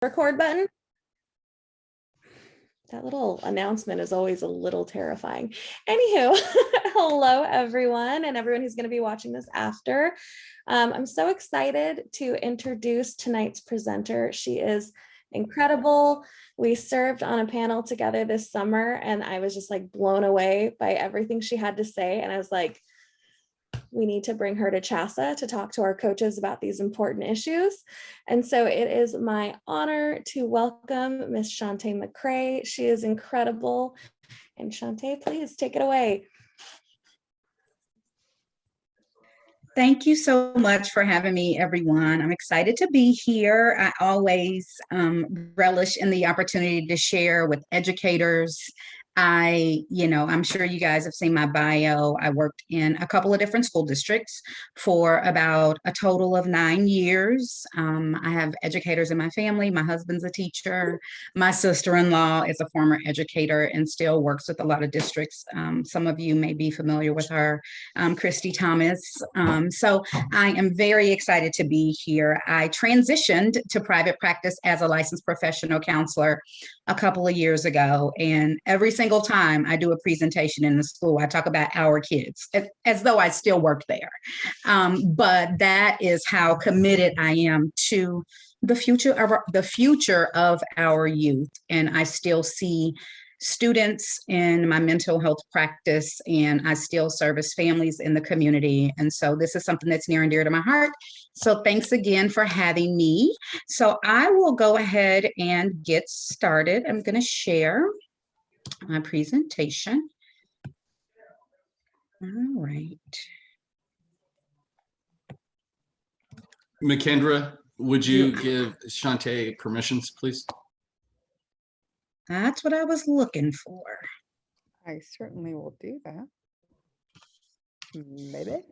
Record button. That little announcement is always a little terrifying. Anywho, hello everyone and everyone who's going to be watching this after. I'm so excited to introduce tonight's presenter. She is incredible. We served on a panel together this summer and I was just like blown away by everything she had to say. And I was like, we need to bring her to CHASA to talk to our coaches about these important issues. And so it is my honor to welcome Miss Shantae McCray. She is incredible. And Shantae, please take it away. Thank you so much for having me, everyone. I'm excited to be here. I always relish in the opportunity to share with educators. I'm sure you guys have seen my bio. I worked in a couple of different school districts for about a total of 9 years. I have educators in my family. My husband's a teacher. My sister-in-law is a former educator and still works with a lot of districts. Some of you may be familiar with her, Christy Thomas. So I am very excited to be here. I transitioned to private practice as a licensed professional counselor a couple of years ago, and every single time I do a presentation in the school, I talk about our kids as though I still work there. But that is how committed I am to the future of our youth, and I still see students in my mental health practice, and I still service families in the community. And so this is something that's near and dear to my heart. So thanks again for having me. So I will go ahead and get started. I'm going to share my presentation. All right. McKendra, would you give Shantae permissions, please? That's what I was looking for. I certainly will do that. Maybe.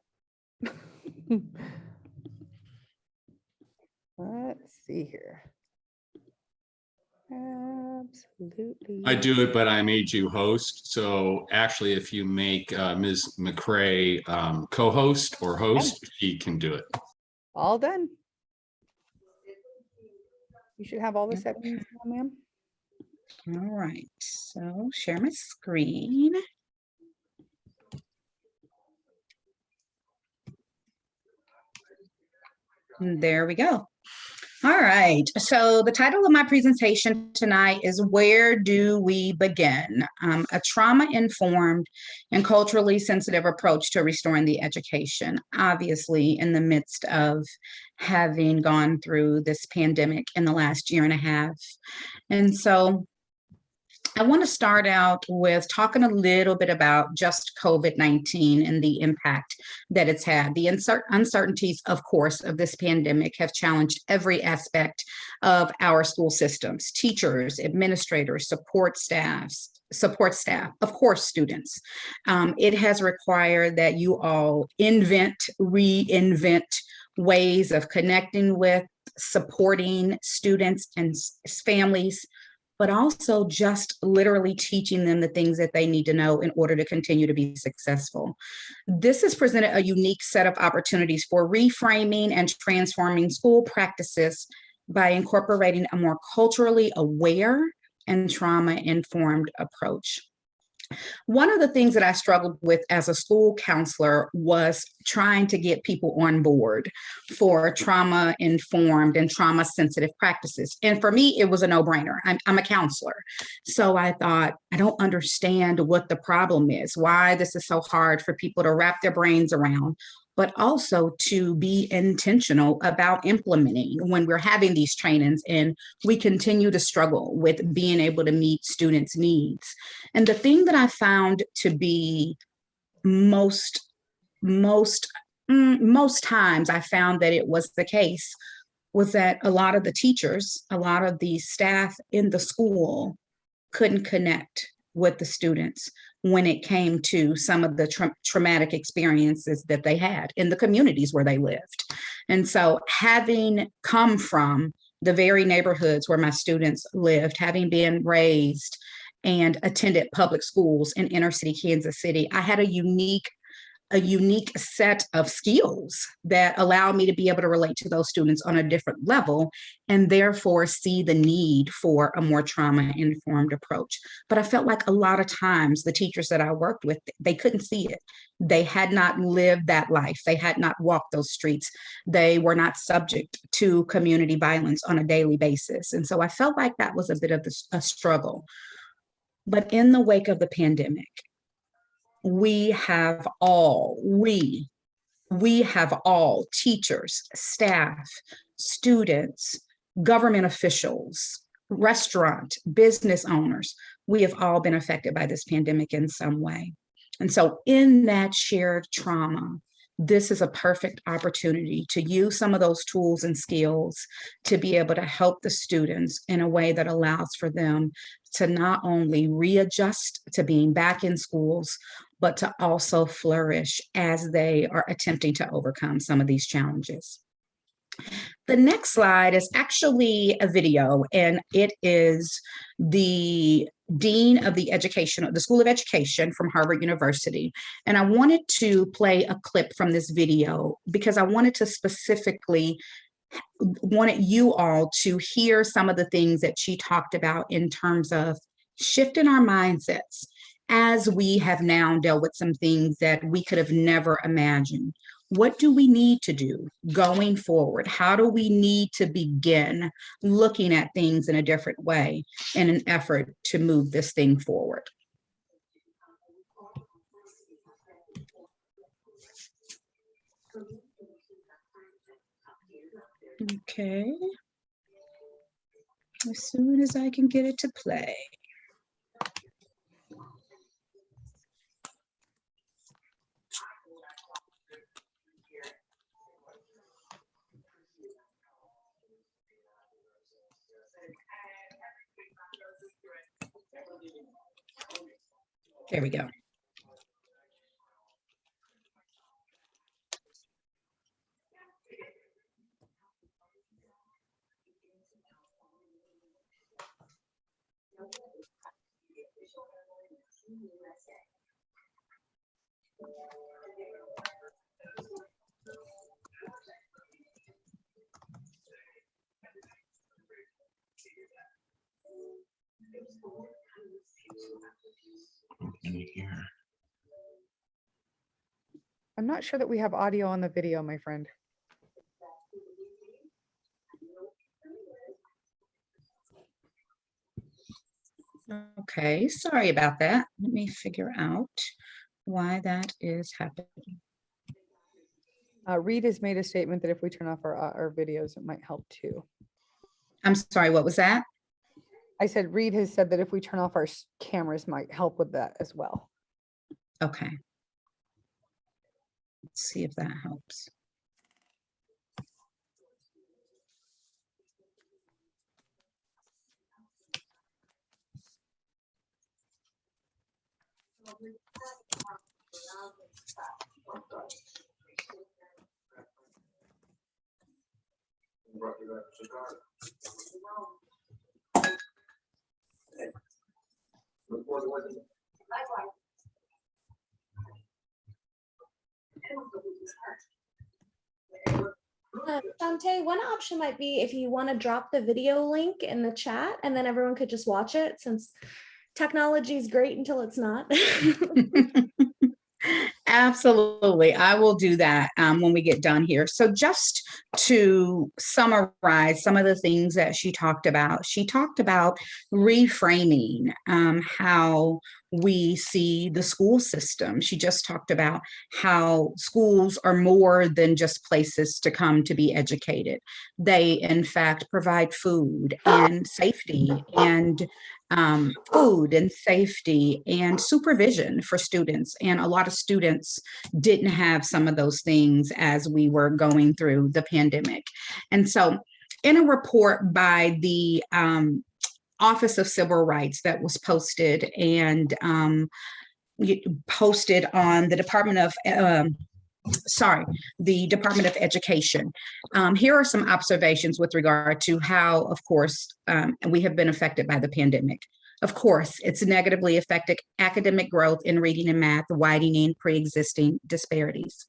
Let's see here. Absolutely. I do it, but I made you host. So actually, if you make Ms. McCray co-host or host, she can do it. All done. You should have all the settings now, ma'am. All right, so share my screen. And there we go. All right, so the title of my presentation tonight is Where Do We Begin? A trauma-informed and culturally sensitive approach to restoring the education, obviously in the midst of having gone through this pandemic in the last year and a half. And so I want to start out with talking a little bit about just COVID-19 and the impact that it's had. The uncertainties, of course, of this pandemic have challenged every aspect of our school systems: teachers, administrators, support staff, of course, students. It has required that you all reinvent ways of connecting with, supporting students and families, but also just literally teaching them the things that they need to know in order to continue to be successful. This has presented a unique set of opportunities for reframing and transforming school practices by incorporating a more culturally aware and trauma-informed approach. One of the things that I struggled with as a school counselor was trying to get people on board for trauma-informed and trauma-sensitive practices. And for me, it was a no-brainer. I'm a counselor. So I thought, I don't understand what the problem is, why this is so hard for people to wrap their brains around, but also to be intentional about implementing when we're having these trainings and we continue to struggle with being able to meet students' needs. And the thing that I found to be most times I found that it was the case was that a lot of the teachers, a lot of the staff in the school couldn't connect with the students when it came to some of the traumatic experiences that they had in the communities where they lived. And so having come from the very neighborhoods where my students lived, having been raised and attended public schools in inner city Kansas City, I had a unique a unique set of skills that allow me to be able to relate to those students on a different level and therefore see the need for a more trauma-informed approach. But I felt like a lot of times the teachers that I worked with, they couldn't see it. They had not lived that life. They had not walked those streets. They were not subject to community violence on a daily basis. And so I felt like that was a bit of a struggle. But in the wake of the pandemic, we have all, teachers, staff, students, government officials, restaurant, business owners, we have all been affected by this pandemic in some way. And so in that shared trauma, this is a perfect opportunity to use some of those tools and skills to be able to help the students in a way that allows for them to not only readjust to being back in schools, but to also flourish as they are attempting to overcome some of these challenges. The next slide is actually a video, and it is the Dean of the School of Education from Harvard University. And I wanted to play a clip from this video because I wanted you all to hear some of the things that she talked about in terms of shifting our mindsets as we have now dealt with some things that we could have never imagined. What do we need to do going forward? How do we need to begin looking at things in a different way in an effort to move this thing forward? Okay. As soon as I can get it to play. There we go. I'm not sure that we have audio on the video, my friend. Okay, sorry about that. Let me figure out why that is happening. Reed has made a statement that if we turn off our videos, it might help too. I'm sorry, what was that? I said Reed has said that if we turn off our cameras might help with that as well. Okay. Let's see if that helps. Dante, one option might be if you want to drop the video link in the chat and then everyone could just watch it, since technology is great until it's not. Absolutely. I will do that when we get done here. So just to summarize some of the things that she talked about reframing how we see the school system. She just talked about how schools are more than just places to come to be educated. They, in fact, provide food and safety and supervision for students. And a lot of students didn't have some of those things as we were going through the pandemic. And so in a report by the Office of Civil Rights that was posted and posted on the Department of Education. Here are some observations with regard to how, of course, we have been affected by the pandemic. Of course, it's negatively affected academic growth in reading and math, widening pre-existing disparities.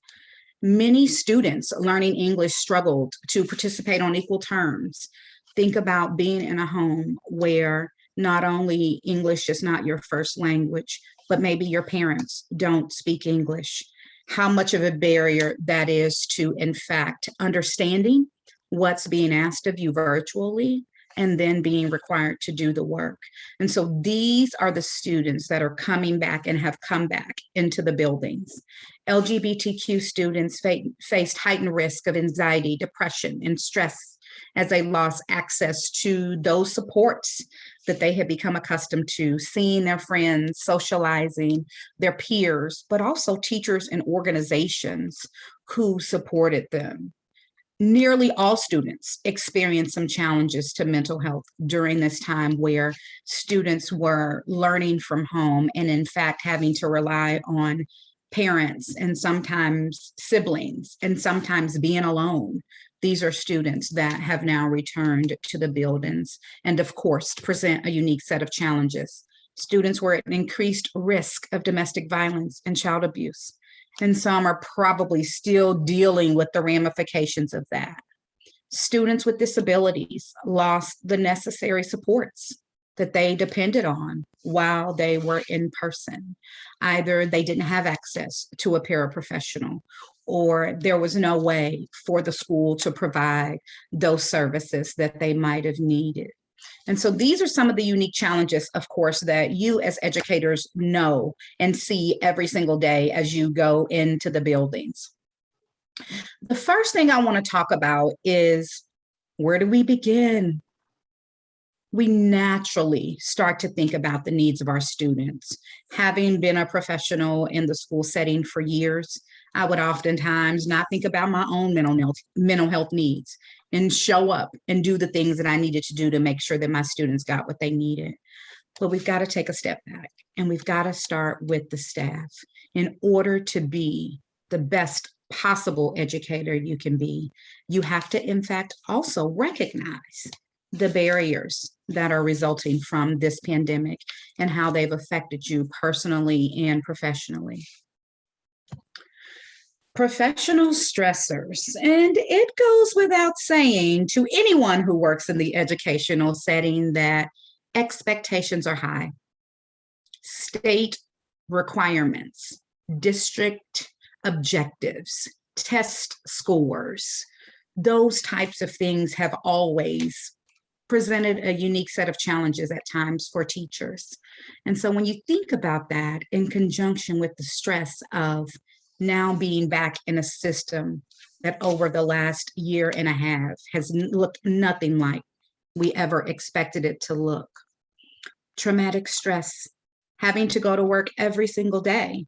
Many students learning English struggled to participate on equal terms. Think about being in a home where not only English is not your first language, but maybe your parents don't speak English. How much of a barrier that is to, in fact, understanding what's being asked of you virtually and then being required to do the work. And so these are the students that are coming back and have come back into the buildings. LGBTQ students faced heightened risk of anxiety, depression, and stress as they lost access to those supports that they had become accustomed to, seeing their friends, socializing, their peers, but also teachers and organizations who supported them. Nearly all students experienced some challenges to mental health during this time where students were learning from home and in fact having to rely on parents and sometimes siblings and sometimes being alone. These are students that have now returned to the buildings and of course present a unique set of challenges. Students were at an increased risk of domestic violence and child abuse, and some are probably still dealing with the ramifications of that. Students with disabilities lost the necessary supports that they depended on while they were in person. Either they didn't have access to a paraprofessional, or there was no way for the school to provide those services that they might have needed. And so these are some of the unique challenges, of course, that you as educators know and see every single day as you go into the buildings. The first thing I want to talk about is, where do we begin? We naturally start to think about the needs of our students. Having been a professional in the school setting for years, I would oftentimes not think about my own mental health needs and show up and do the things that I needed to do to make sure that my students got what they needed. But we've got to take a step back and we've got to start with the staff in order to be the best possible educator you can be. You have to, in fact, also recognize the barriers that are resulting from this pandemic and how they've affected you personally and professionally. Professional stressors, and it goes without saying to anyone who works in the educational setting that expectations are high. State requirements, district objectives, test scores, those types of things have always presented a unique set of challenges at times for teachers. And so when you think about that in conjunction with the stress of now being back in a system that over the last year and a half has looked nothing like we ever expected it to look. Traumatic stress, having to go to work every single day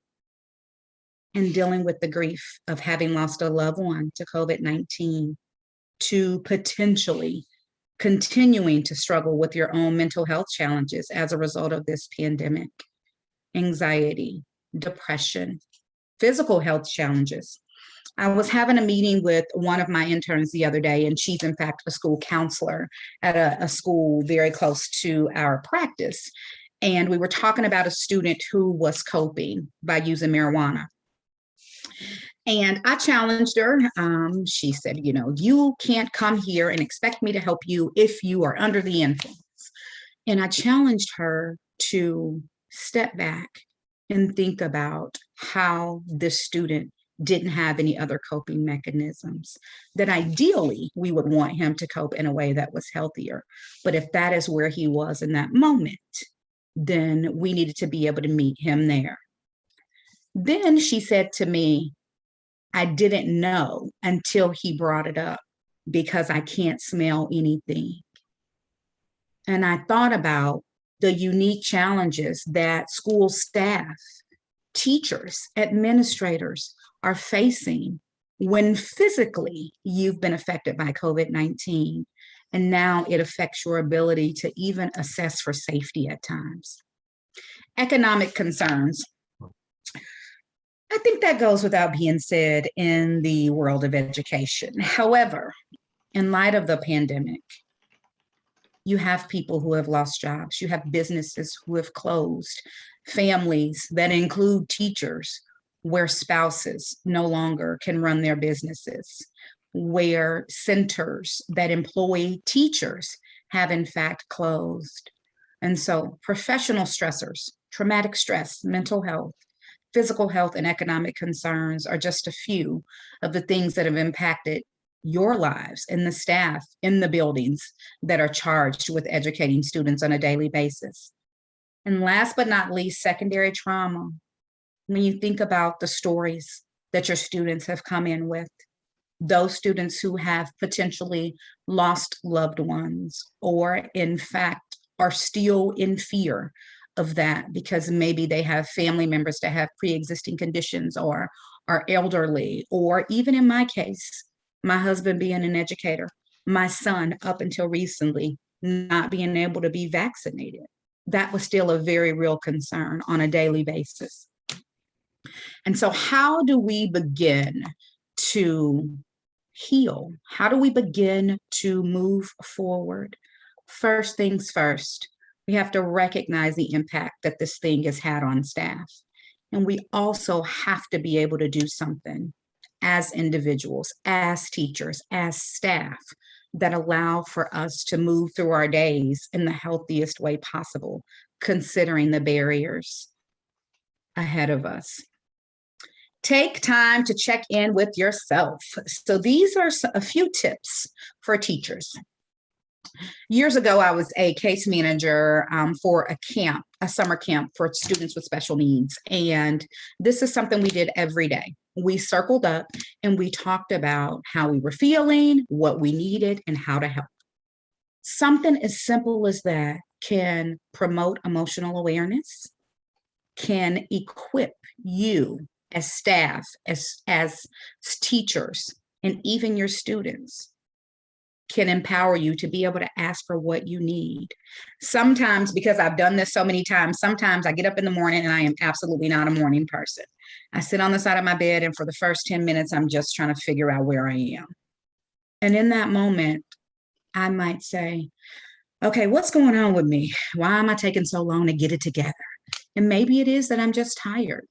and dealing with the grief of having lost a loved one to COVID-19, to potentially continuing to struggle with your own mental health challenges as a result of this pandemic, anxiety, depression, physical health challenges. I was having a meeting with one of my interns the other day, and she's in fact a school counselor at a school very close to our practice. And we were talking about a student who was coping by using marijuana. And I challenged her. She said, you know, you can't come here and expect me to help you if you are under the influence. And I challenged her to step back and think about how this student didn't have any other coping mechanisms, that ideally we would want him to cope in a way that was healthier. But if that is where he was in that moment, then we needed to be able to meet him there. Then she said to me, I didn't know until he brought it up because I can't smell anything. And I thought about the unique challenges that school staff, teachers, administrators are facing when physically you've been affected by COVID-19, and now it affects your ability to even assess for safety at times. Economic concerns. I think that goes without being said in the world of education. However, in light of the pandemic, You have people who have lost jobs. You have businesses who have closed, families that include teachers where spouses no longer can run their businesses, where centers that employ teachers have in fact closed. And so professional stressors, traumatic stress, mental health, physical health, and economic concerns are just a few of the things that have impacted your lives and the staff in the buildings that are charged with educating students on a daily basis. And last but not least, secondary trauma. When you think about the stories that your students have come in with, those students who have potentially lost loved ones, or in fact are still in fear of that because maybe they have family members that have pre-existing conditions or are elderly, or even in my case, my husband being an educator, my son up until recently not being able to be vaccinated. That was still a very real concern on a daily basis. And so how do we begin to heal? How do we begin to move forward? First things first, we have to recognize the impact that this thing has had on staff. And we also have to be able to do something as individuals, as teachers, as staff, that allow for us to move through our days in the healthiest way possible, considering the barriers ahead of us. Take time to check in with yourself. So these are a few tips for teachers. Years ago, I was a case manager for a camp, a summer camp for students with special needs. And this is something we did every day. We circled up and we talked about how we were feeling, what we needed, and how to help. Something as simple as that can promote emotional awareness, can equip you as staff, as teachers, and even your students, can empower you to be able to ask for what you need. Sometimes, because I've done this so many times, sometimes I get up in the morning and I am absolutely not a morning person. I sit on the side of my bed, and for the first 10 minutes, I'm just trying to figure out where I am. And in that moment, I might say, okay, what's going on with me? Why am I taking so long to get it together? And maybe it is that I'm just tired.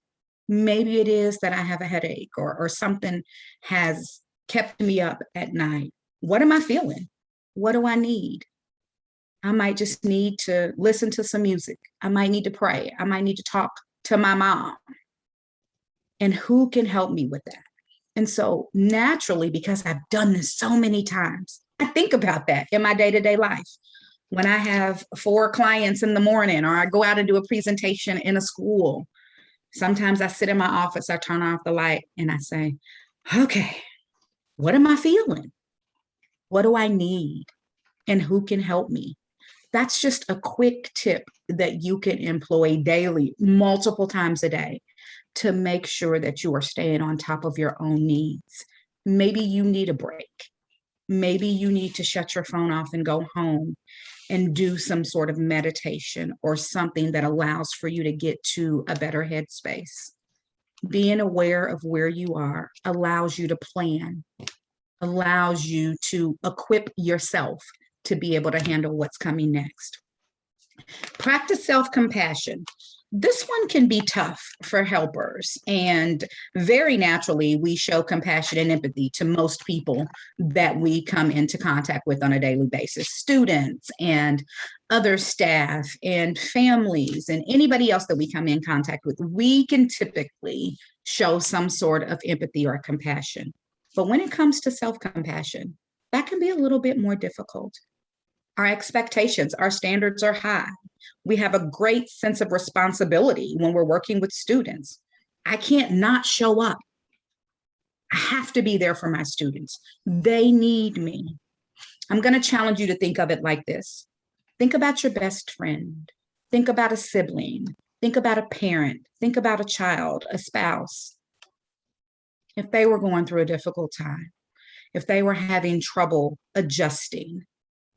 Maybe it is that I have a headache, or something has kept me up at night. What am I feeling? What do I need? I might just need to listen to some music. I might need to pray. I might need to talk to my mom. And who can help me with that? And so naturally, because I've done this so many times, I think about that in my day-to-day life. When I have 4 clients in the morning, or I go out and do a presentation in a school, sometimes I sit in my office, I turn off the light, and I say, okay, what am I feeling? What do I need? And who can help me? That's just a quick tip that you can employ daily, multiple times a day, to make sure that you are staying on top of your own needs. Maybe you need a break. Maybe you need to shut your phone off and go home and do some sort of meditation or something that allows for you to get to a better headspace. Being aware of where you are allows you to plan, allows you to equip yourself to be able to handle what's coming next. Practice self-compassion. This one can be tough for helpers, and very naturally, we show compassion and empathy to most people that we come into contact with on a daily basis, students and other staff and families and anybody else that we come in contact with. We can typically show some sort of empathy or compassion. But when it comes to self-compassion, that can be a little bit more difficult. Our expectations, our standards are high. We have a great sense of responsibility when we're working with students. I can't not show up. I have to be there for my students. They need me. I'm going to challenge you to think of it like this. Think about your best friend. Think about a sibling. Think about a parent. Think about a child, a spouse. If they were going through a difficult time, if they were having trouble adjusting,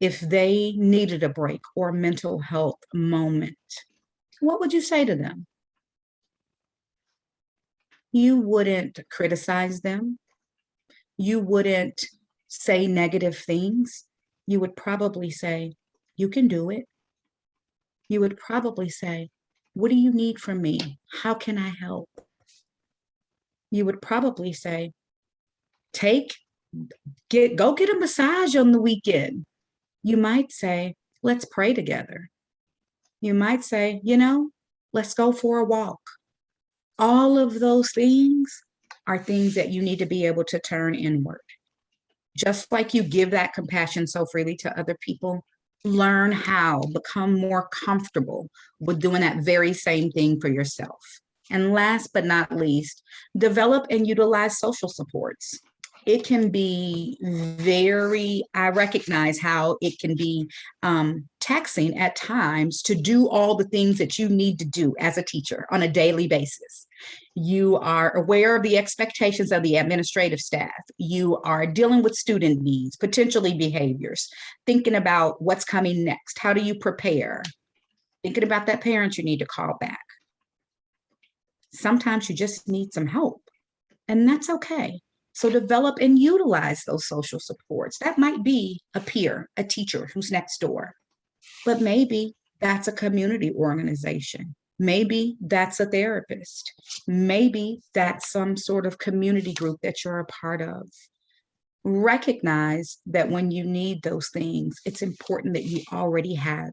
if they needed a break or a mental health moment, what would you say to them? You wouldn't criticize them. You wouldn't say negative things. You would probably say, you can do it. You would probably say, what do you need from me? How can I help? You would probably say, go get a massage on the weekend. You might say, let's pray together. You might say, let's go for a walk. All of those things are things that you need to be able to turn inward. Just like you give that compassion so freely to other people, learn how, become more comfortable with doing that very same thing for yourself. And last but not least, develop and utilize social supports. It can be I recognize how it can be taxing at times to do all the things that you need to do as a teacher on a daily basis. You are aware of the expectations of the administrative staff. You are dealing with student needs, potentially behaviors, thinking about what's coming next. How do you prepare? Thinking about that parent you need to call back. Sometimes you just need some help, and that's okay. So develop and utilize those social supports. That might be a peer, a teacher who's next door, but maybe that's a community organization. Maybe that's a therapist. Maybe that's some sort of community group that you're a part of. Recognize that when you need those things, it's important that you already have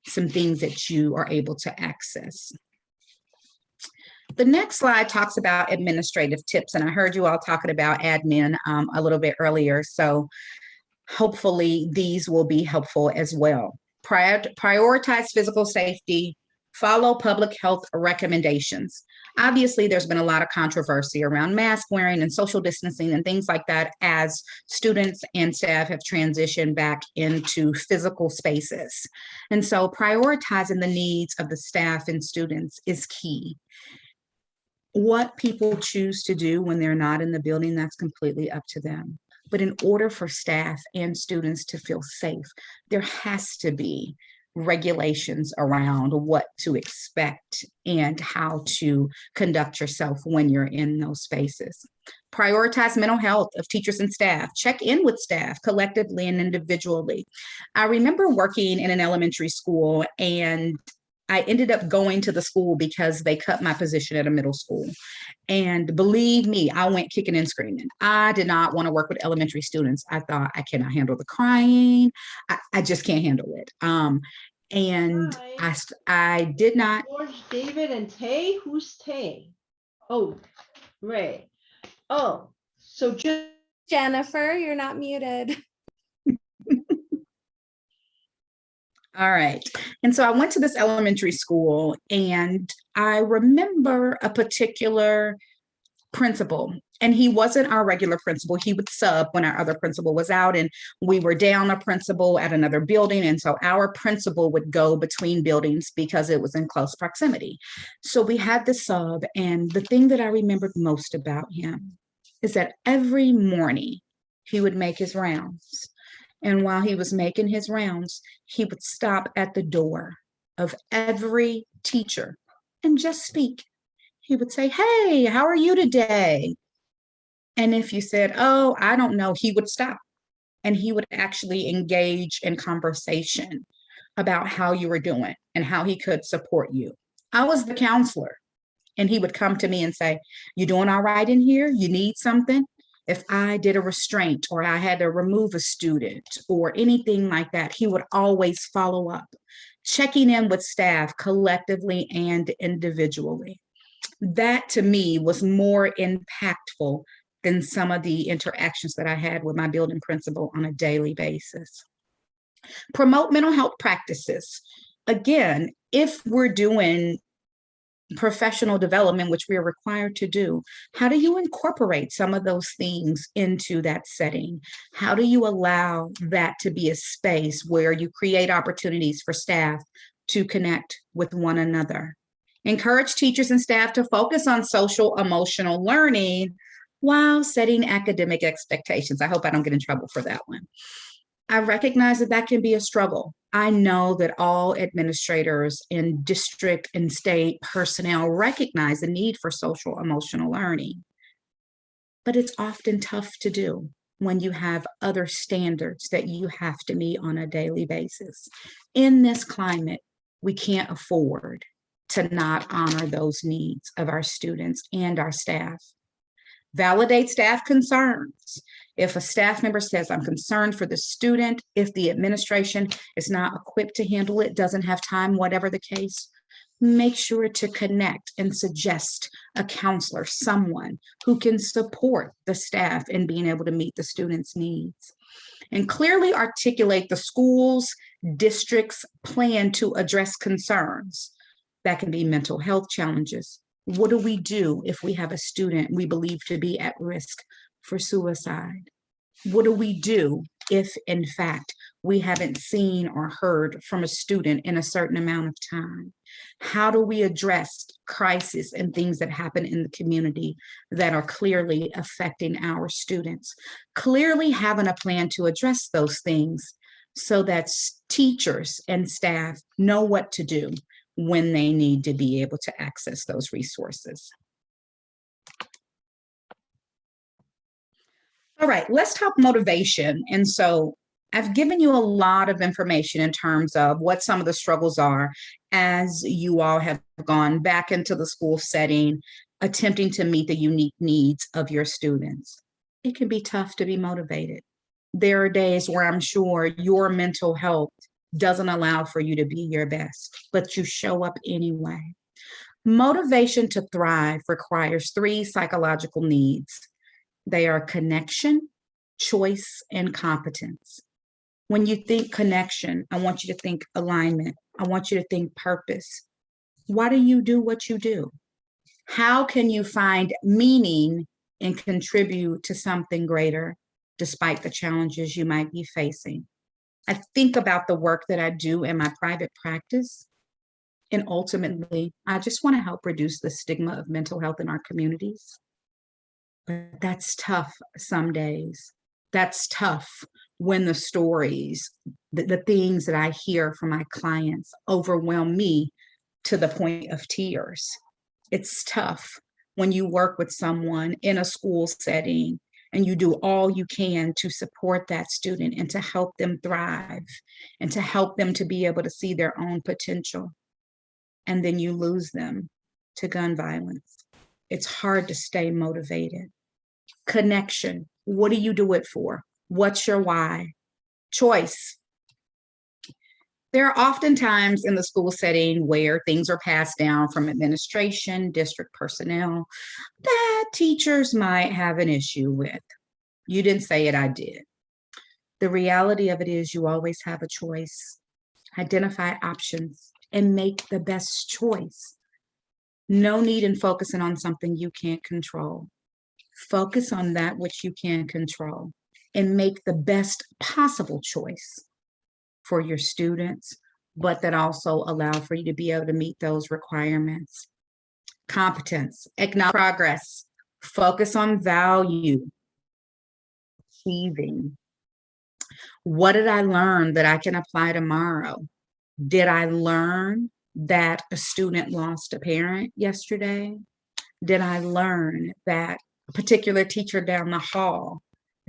some things that you are able to access. The next slide talks about administrative tips, and I heard you all talking about admin a little bit earlier, so hopefully these will be helpful as well. Prioritize physical safety, follow public health recommendations. Obviously, there's been a lot of controversy around mask wearing and social distancing and things like that as students and staff have transitioned back into physical spaces. And so prioritizing the needs of the staff and students is key. What people choose to do when they're not in the building, that's completely up to them. But in order for staff and students to feel safe, there has to be regulations around what to expect and how to conduct yourself when you're in those spaces. Prioritize mental health of teachers and staff. Check in with staff collectively and individually. I remember working in an elementary school, and I ended up going to the school because they cut my position at a middle school. And believe me, I went kicking and screaming. I did not want to work with elementary students. I thought, I cannot handle the crying. I just can't handle it. And Hi. I did not. George, David, and Tay. Who's Tay? Oh, Ray. Oh, so just Jennifer, you're not muted. All right. And so I went to this elementary school, and I remember a particular principal, and he wasn't our regular principal. He would sub when our other principal was out, and we were down a principal at another building. And so our principal would go between buildings because it was in close proximity. So we had the sub, and the thing that I remembered most about him is that every morning he would make his rounds. And while he was making his rounds, he would stop at the door of every teacher and just speak. He would say, "Hey, how are you today?" And if you said, "Oh, I don't know," he would stop and he would actually engage in conversation about how you were doing and how he could support you. I was the counselor, and he would come to me and say, "You doing all right in here? You need something?" If I did a restraint or I had to remove a student or anything like that, he would always follow up, checking in with staff collectively and individually. That to me was more impactful than some of the interactions that I had with my building principal on a daily basis. Promote mental health practices. Again, if we're doing professional development, which we are required to do, how do you incorporate some of those things into that setting? How do you allow that to be a space where you create opportunities for staff to connect with one another? Encourage teachers and staff to focus on social emotional learning while setting academic expectations. I hope I don't get in trouble for that one. I recognize that that can be a struggle. I know that all administrators in district and state personnel recognize the need for social emotional learning, but it's often tough to do when you have other standards that you have to meet on a daily basis. In this climate, we can't afford to not honor those needs of our students and our staff. Validate staff concerns. If a staff member says, I'm concerned for the student, if the administration is not equipped to handle it, doesn't have time, whatever the case, make sure to connect and suggest a counselor, someone who can support the staff in being able to meet the students' needs. And clearly articulate the school's, district's plan to address concerns. That can be mental health challenges. What do we do if we have a student we believe to be at risk for suicide? What do we do if, in fact, we haven't seen or heard from a student in a certain amount of time? How do we address crisis and things that happen in the community that are clearly affecting our students? Clearly having a plan to address those things so that teachers and staff know what to do when they need to be able to access those resources. All right, let's talk motivation. And so I've given you a lot of information in terms of what some of the struggles are as you all have gone back into the school setting, attempting to meet the unique needs of your students. It can be tough to be motivated. There are days where I'm sure your mental health doesn't allow for you to be your best, but you show up anyway. Motivation to thrive requires 3 psychological needs. They are connection, choice, and competence. When you think connection, I want you to think alignment. I want you to think purpose. Why do you do what you do? How can you find meaning and contribute to something greater despite the challenges you might be facing? I think about the work that I do in my private practice, and ultimately, I just want to help reduce the stigma of mental health in our communities. But that's tough some days. That's tough when the stories, the things that I hear from my clients overwhelm me to the point of tears. It's tough when you work with someone in a school setting and you do all you can to support that student and to help them thrive and to help them to be able to see their own potential. And then you lose them to gun violence. It's hard to stay motivated. Connection. What do you do it for? What's your why? Choice. There are often times in the school setting where things are passed down from administration, district personnel, that teachers might have an issue with. You didn't say it, I did. The reality of it is you always have a choice. Identify options and make the best choice. No need in focusing on something you can't control. Focus on that which you can control and make the best possible choice for your students, but that also allow for you to be able to meet those requirements. Competence, acknowledge progress, focus on value, achieving. What did I learn that I can apply tomorrow? Did I learn that a student lost a parent yesterday? Did I learn that a particular teacher down the hall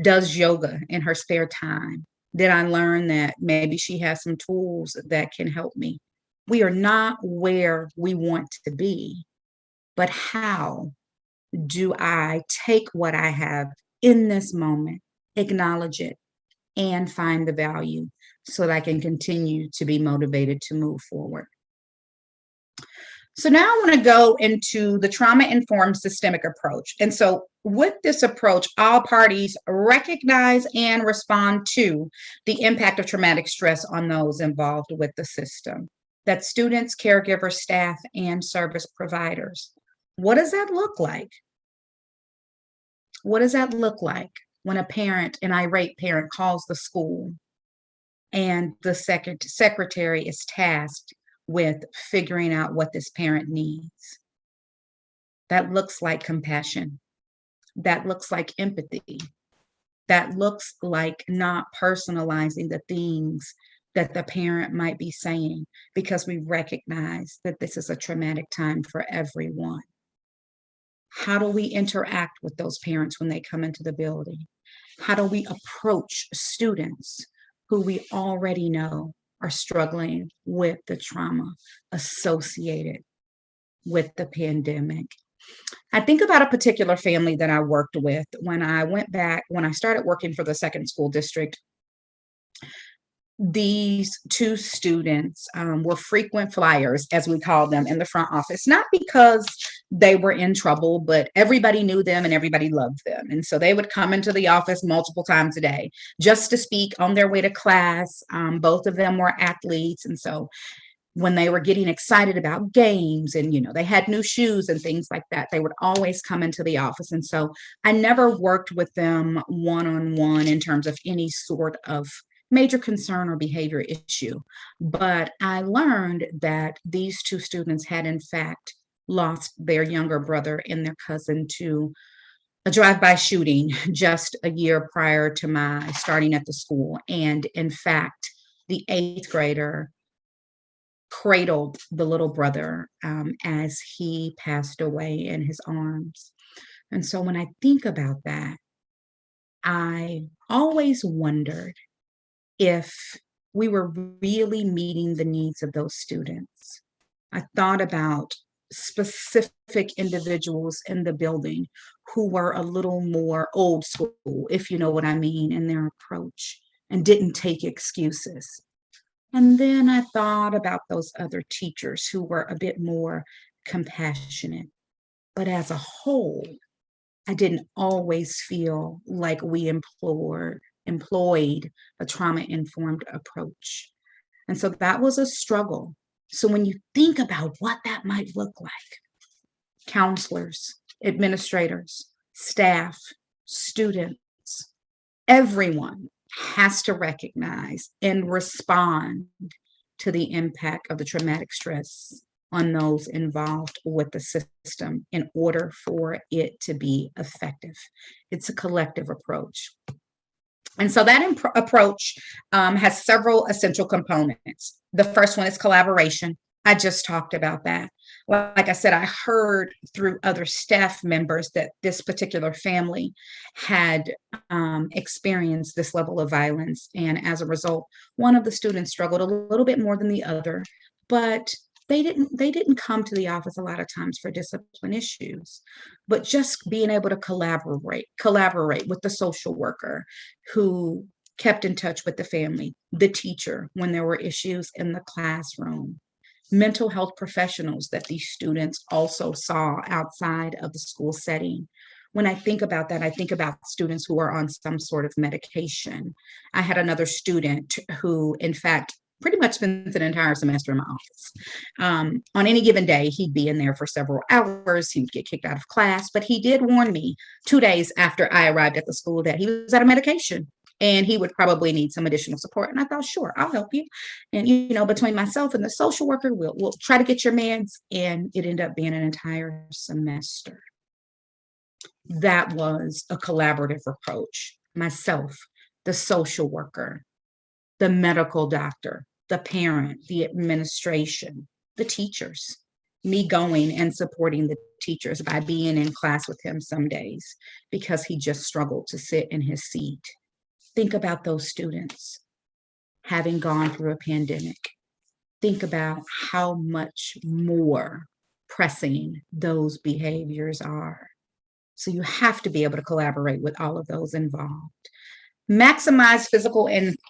does yoga in her spare time? Did I learn that maybe she has some tools that can help me? We are not where we want to be, but how do I take what I have in this moment, acknowledge it, and find the value so that I can continue to be motivated to move forward? So now I want to go into the trauma-informed systemic approach. And so with this approach, all parties recognize and respond to the impact of traumatic stress on those involved with the system. That's students, caregivers, staff, and service providers. What does that look like? What does that look like when a parent, an irate parent, calls the school and the secretary is tasked with figuring out what this parent needs? That looks like compassion. That looks like empathy. That looks like not personalizing the things that the parent might be saying, because we recognize that this is a traumatic time for everyone. How do we interact with those parents when they come into the building? How do we approach students who we already know are struggling with the trauma associated with the pandemic? I think about a particular family that I worked with when I started working for the second school district. These two students were frequent flyers, as we call them, in the front office, not because they were in trouble, but everybody knew them and everybody loved them. And so they would come into the office multiple times a day just to speak on their way to class. Both of them were athletes. And so when they were getting excited about games and, they had new shoes and things like that, they would always come into the office. And so I never worked with them one-on-one in terms of any sort of major concern or behavior issue. But I learned that these two students had in fact lost their younger brother and their cousin to a drive-by shooting just a year prior to my starting at the school. And in fact, the 8th grader cradled the little brother as he passed away in his arms. And so when I think about that, I always wondered if we were really meeting the needs of those students. I thought about specific individuals in the building who were a little more old school, if you know what I mean, in their approach and didn't take excuses. And then I thought about those other teachers who were a bit more compassionate. But as a whole, I didn't always feel like we employed a trauma-informed approach. And so that was a struggle. So when you think about what that might look like, counselors, administrators, staff, students, everyone has to recognize and respond to the impact of the traumatic stress on those involved with the system in order for it to be effective. It's a collective approach. And so that approach has several essential components. The first one is collaboration. I just talked about that. Like I said, I heard through other staff members that this particular family had experienced this level of violence. And as a result, one of the students struggled a little bit more than the other, but they didn't come to the office a lot of times for discipline issues, but just being able to collaborate with the social worker who kept in touch with the family, the teacher when there were issues in the classroom, mental health professionals that these students also saw outside of the school setting. When I think about that, I think about students who are on some sort of medication. I had another student who, in fact, pretty much spends an entire semester in my office. On any given day, he'd be in there for several hours. He would get kicked out of class, but he did warn me 2 days after I arrived at the school that he was out of medication and he would probably need some additional support. And I thought, sure, I'll help you. And, between myself and the social worker, we'll try to get your meds. And it ended up being an entire semester. That was a collaborative approach. Myself, the social worker, the medical doctor, the parent, the administration, the teachers, me going and supporting the teachers by being in class with him some days because he just struggled to sit in his seat. Think about those students having gone through a pandemic. Think about how much more pressing those behaviors are. So you have to be able to collaborate with all of those involved. Maximize physical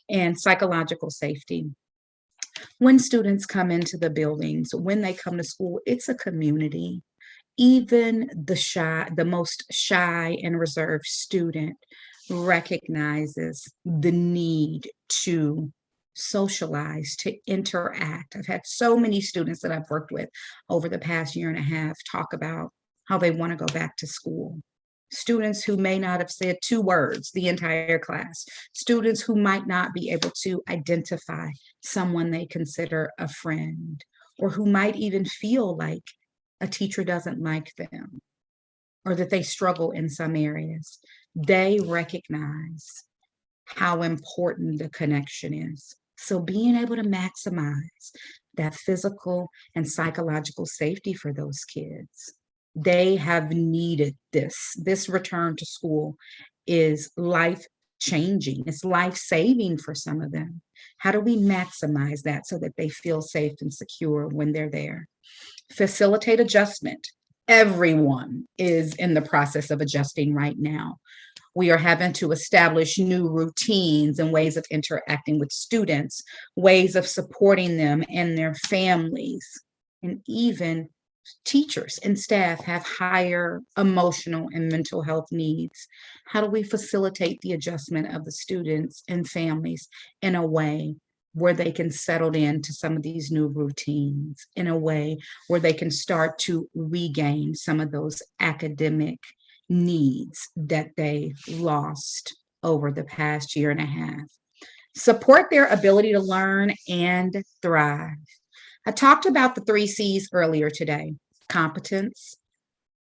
and psychological safety. When students come into the buildings, when they come to school, it's a community. Even the most shy and reserved student recognizes the need to socialize, to interact. I've had so many students that I've worked with over the past year and a half talk about how they want to go back to school. Students who may not have said 2 words the entire class, students who might not be able to identify someone they consider a friend, or who might even feel like a teacher doesn't like them, or that they struggle in some areas. They recognize how important the connection is. So being able to maximize that physical and psychological safety for those kids. They have needed this. This return to school is life changing. It's life-saving for some of them. How do we maximize that so that they feel safe and secure when they're there? Facilitate adjustment. Everyone is in the process of adjusting right now. We are having to establish new routines and ways of interacting with students, ways of supporting them and their families, and even teachers and staff have higher emotional and mental health needs. How do we facilitate the adjustment of the students and families in a way where they can settle into some of these new routines, in a way where they can start to regain some of those academic needs that they lost over the past year and a half? Support their ability to learn and thrive. I talked about the 3 C's earlier today: competence,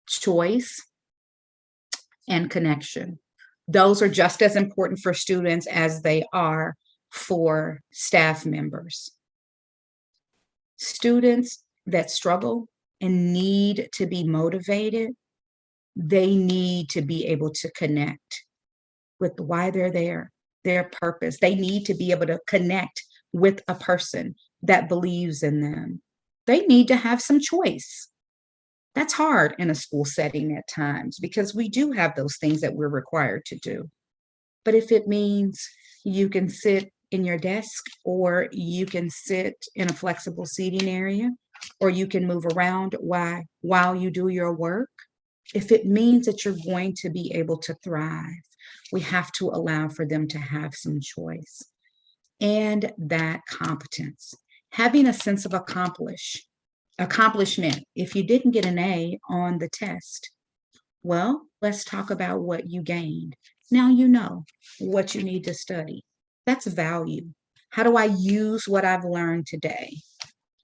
choice, and connection. Those are just as important for students as they are for staff members. Students that struggle and need to be motivated, they need to be able to connect with why they're there, their purpose. They need to be able to connect with a person that believes in them. They need to have some choice. That's hard in a school setting at times because we do have those things that we're required to do. But if it means you can sit in your desk, or you can sit in a flexible seating area, or you can move around while you do your work, if it means that you're going to be able to thrive, we have to allow for them to have some choice. And that competence, having a sense of accomplishment. If you didn't get an A on the test, well, let's talk about what you gained. Now you know what you need to study. That's value. How do I use what I've learned today,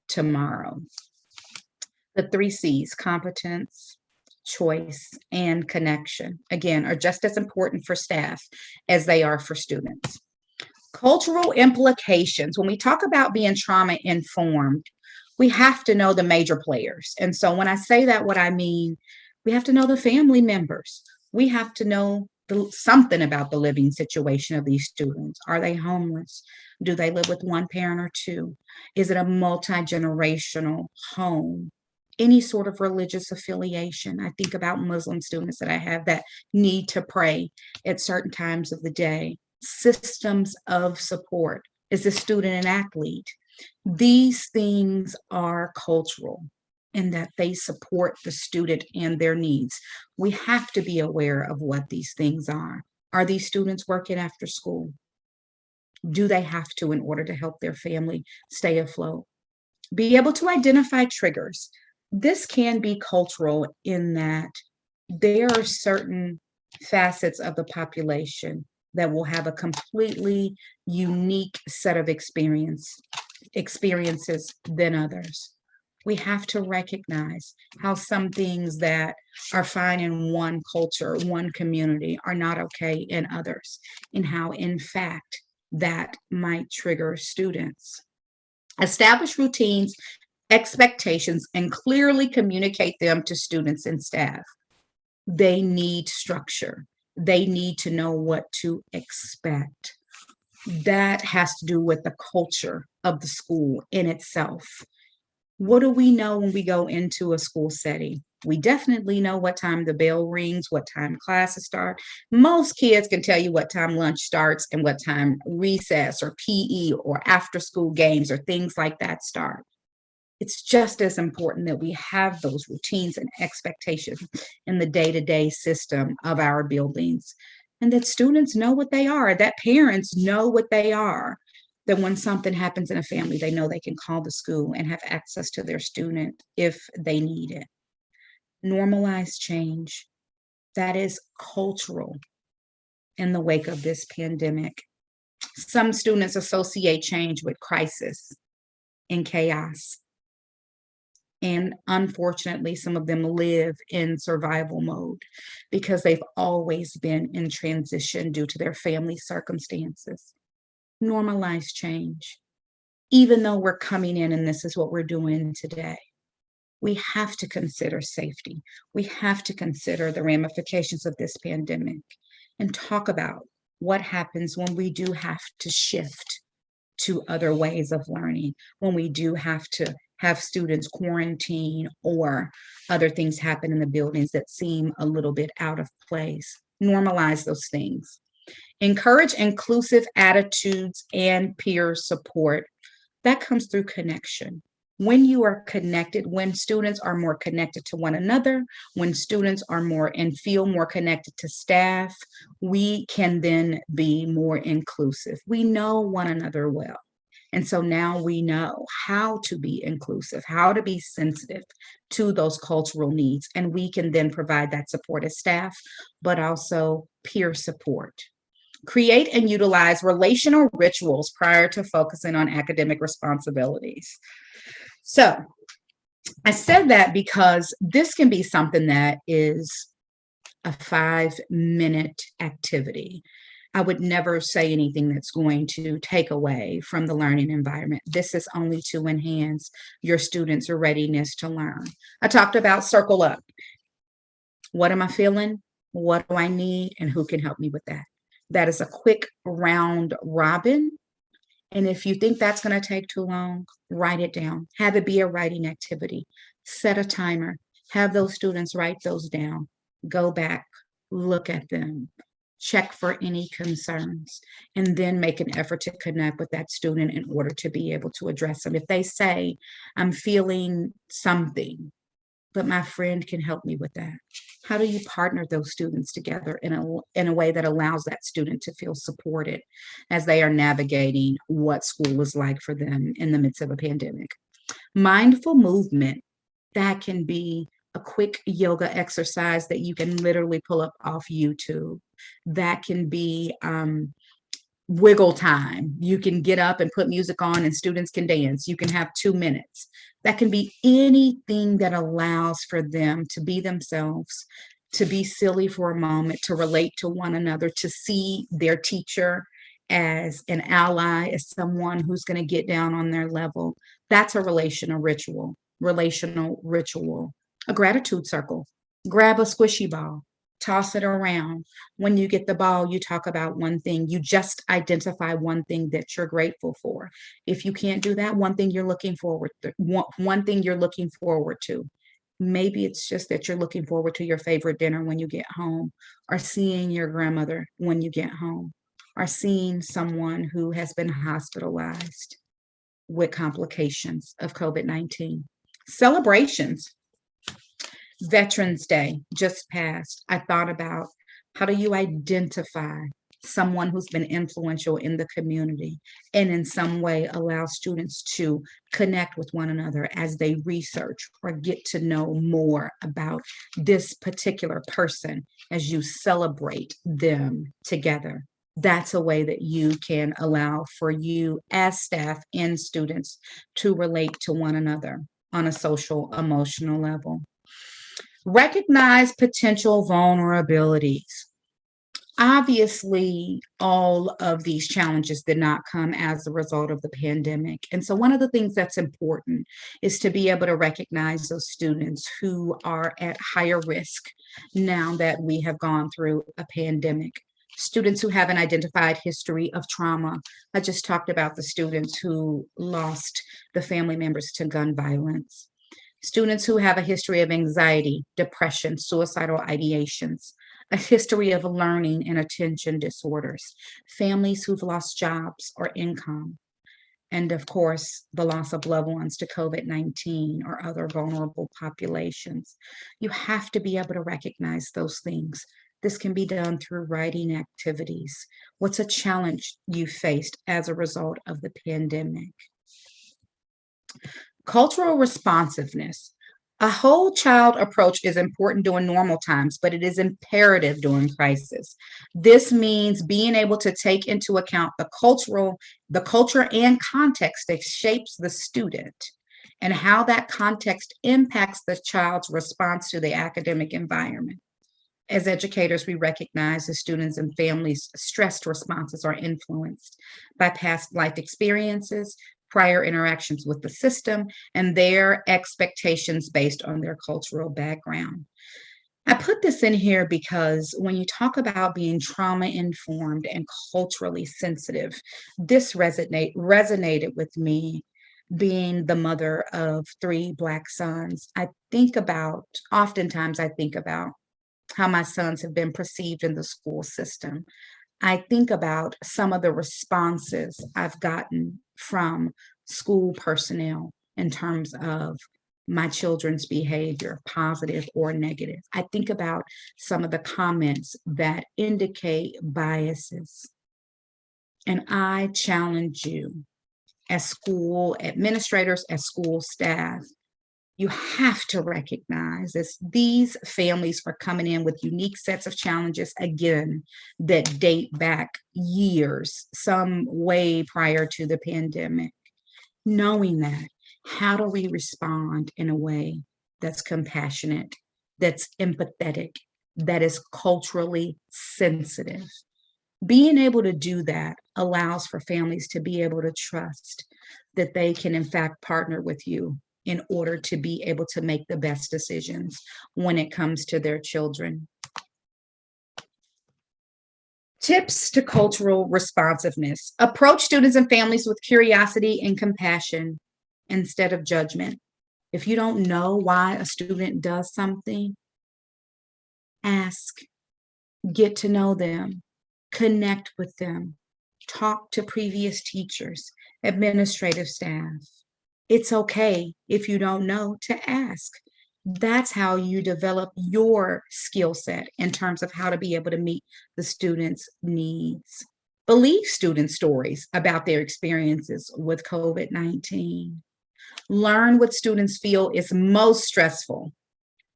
tomorrow? The 3 C's, competence, choice, and connection, again, are just as important for staff as they are for students. Cultural implications. When we talk about being trauma-informed, we have to know the major players. And so when I say that, what I mean, we have to know the family members. We have to know something about the living situation of these students. Are they homeless? Do they live with one parent or two? Is it a multi-generational home? Any sort of religious affiliation. I think about Muslim students that I have that need to pray at certain times of the day. Systems of support. Is the student an athlete? These things are cultural in that they support the student and their needs. We have to be aware of what these things are. Are these students working after school? Do they have to in order to help their family stay afloat? Be able to identify triggers. This can be cultural in that there are certain facets of the population that will have a completely unique set of experiences than others. We have to recognize how some things that are fine in one culture, one community, are not okay in others, and how, in fact, that might trigger students. Establish routines, expectations, and clearly communicate them to students and staff. They need structure. They need to know what to expect. That has to do with the culture of the school in itself. What do we know when we go into a school setting? We definitely know what time the bell rings, what time classes start. Most kids can tell you what time lunch starts and what time recess or PE or after school games or things like that start. It's just as important that we have those routines and expectations in the day-to-day system of our buildings, and that students know what they are, that parents know what they are, that when something happens in a family, they know they can call the school and have access to their student if they need it. Normalize change. That is cultural in the wake of this pandemic. Some students associate change with crisis and chaos. And unfortunately, some of them live in survival mode because they've always been in transition due to their family circumstances. Normalize change. Even though we're coming in and this is what we're doing today, we have to consider safety. We have to consider the ramifications of this pandemic and talk about what happens when we do have to shift to other ways of learning, when we do have to have students quarantine or other things happen in the buildings that seem a little bit out of place. Normalize those things. Encourage inclusive attitudes and peer support. That comes through connection. When you are connected, when students are more connected to one another, when students are more and feel more connected to staff, we can then be more inclusive. We know one another well. And so now we know how to be inclusive, how to be sensitive to those cultural needs. And we can then provide that support as staff, but also peer support. Create and utilize relational rituals prior to focusing on academic responsibilities. So I said that because this can be something that is a 5-minute activity. I would never say anything that's going to take away from the learning environment. This is only to enhance your students' readiness to learn. I talked about circle up. What am I feeling? What do I need? And who can help me with that? That is a quick round robin. And if you think that's going to take too long, write it down. Have it be a writing activity. Set a timer. Have those students write those down. Go back, look at them, check for any concerns, and then make an effort to connect with that student in order to be able to address them. If they say, I'm feeling something, but my friend can help me with that. How do you partner those students together in a way that allows that student to feel supported as they are navigating what school is like for them in the midst of a pandemic? Mindful movement, that can be a quick yoga exercise that you can literally pull up off YouTube. That can be wiggle time. You can get up and put music on and students can dance. You can have 2 minutes. That can be anything that allows for them to be themselves, to be silly for a moment, to relate to one another, to see their teacher as an ally, as someone who's going to get down on their level. That's a relational ritual. A gratitude circle. Grab a squishy ball. Toss it around. When you get the ball, you talk about one thing. You just identify one thing that you're grateful for. If you can't do that, one thing you're looking forward to, one thing you're looking forward to. Maybe it's just that you're looking forward to your favorite dinner when you get home, or seeing your grandmother when you get home, or seeing someone who has been hospitalized with complications of COVID-19. Celebrations. Veterans Day just passed. I thought about, how do you identify someone who's been influential in the community and in some way allow students to connect with one another as they research or get to know more about this particular person as you celebrate them together? That's a way that you can allow for you as staff and students to relate to one another on a social, emotional level. Recognize potential vulnerabilities. Obviously, all of these challenges did not come as a result of the pandemic. And so one of the things that's important is to be able to recognize those students who are at higher risk now that we have gone through a pandemic. Students who have an identified history of trauma. I just talked about the students who lost the family members to gun violence. Students who have a history of anxiety, depression, suicidal ideations, a history of learning and attention disorders, families who've lost jobs or income, and of course, the loss of loved ones to COVID-19 or other vulnerable populations. You have to be able to recognize those things. This can be done through writing activities. What's a challenge you faced as a result of the pandemic? Cultural responsiveness. A whole child approach is important during normal times, but it is imperative during crisis. This means being able to take into account the culture and context that shapes the student and how that context impacts the child's response to the academic environment. As educators, we recognize the students' and families' stressed responses are influenced by past life experiences, prior interactions with the system, and their expectations based on their cultural background. I put this in here because when you talk about being trauma informed and culturally sensitive, this resonated with me being the mother of 3 Black sons. Oftentimes I think about how my sons have been perceived in the school system. I think about some of the responses I've gotten from school personnel in terms of my children's behavior, positive or negative. I think about some of the comments that indicate biases. And I challenge you, as school administrators, as school staff, you have to recognize that these families are coming in with unique sets of challenges, again, that date back years, some way prior to the pandemic. Knowing that, how do we respond in a way that's compassionate, that's empathetic, that is culturally sensitive? Being able to do that allows for families to be able to trust that they can, in fact, partner with you in order to be able to make the best decisions when it comes to their children. Tips to cultural responsiveness. Approach students and families with curiosity and compassion instead of judgment. If you don't know why a student does something, ask, get to know them, connect with them, talk to previous teachers, administrative staff. It's okay if you don't know to ask. That's how you develop your skill set in terms of how to be able to meet the students' needs. Believe student stories about their experiences with COVID-19. Learn what students feel is most stressful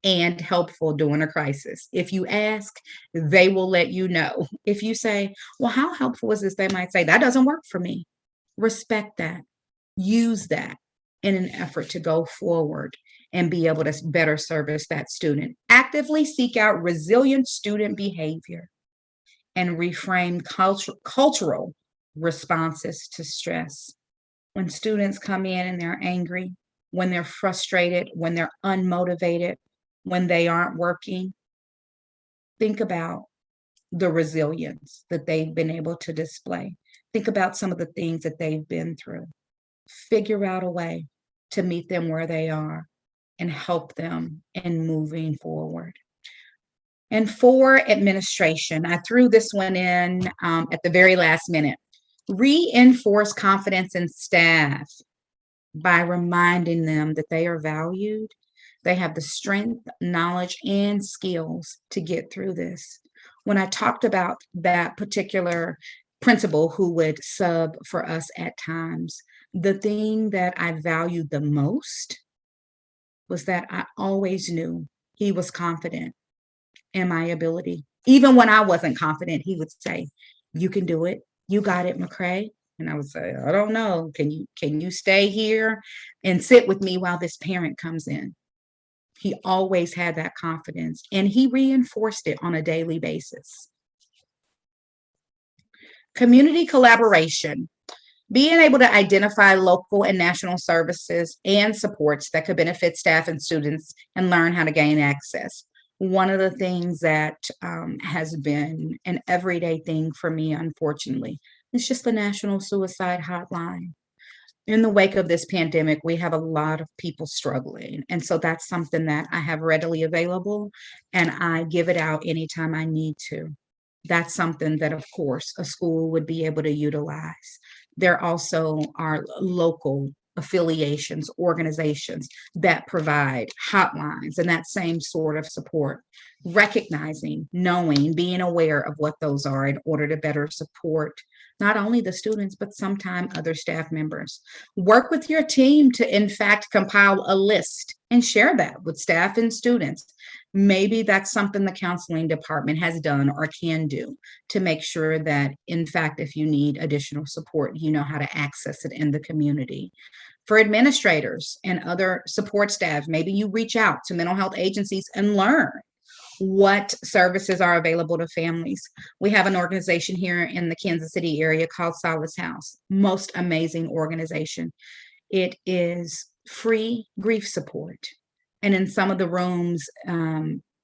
and helpful during a crisis. If you ask, they will let you know. If you say, well, how helpful is this? They might say, that doesn't work for me. Respect that. Use that in an effort to go forward and be able to better service that student. Actively seek out resilient student behavior and reframe cultural responses to stress. When students come in and they're angry, when they're frustrated, when they're unmotivated, when they aren't working, think about the resilience that they've been able to display. Think about some of the things that they've been through. Figure out a way to meet them where they are and help them in moving forward. And for administration, I threw this one in at the very last minute. Reinforce confidence in staff by reminding them that they are valued. They have the strength, knowledge, and skills to get through this. When I talked about that particular principal who would sub for us at times, the thing that I valued the most was that I always knew he was confident in my ability. Even when I wasn't confident, he would say, you can do it. You got it, McCray. And I would say, I don't know. Can you stay here and sit with me while this parent comes in? He always had that confidence, and he reinforced it on a daily basis. Community collaboration. Being able to identify local and national services and supports that could benefit staff and students and learn how to gain access. One of the things that has been an everyday thing for me, unfortunately, is just the National Suicide Hotline. In the wake of this pandemic, we have a lot of people struggling. And so that's something that I have readily available, and I give it out anytime I need to. That's something that, of course, a school would be able to utilize. There also are local affiliations, organizations that provide hotlines and that same sort of support. Recognizing, knowing, being aware of what those are in order to better support not only the students, but sometimes other staff members. Work with your team to, in fact, compile a list and share that with staff and students. Maybe that's something the counseling department has done or can do to make sure that, in fact, if you need additional support, you know how to access it in the community. For administrators and other support staff, maybe you reach out to mental health agencies and learn what services are available to families. We have an organization here in the Kansas City area called Solace House. Most amazing organization. It is free grief support. And in some of the rooms,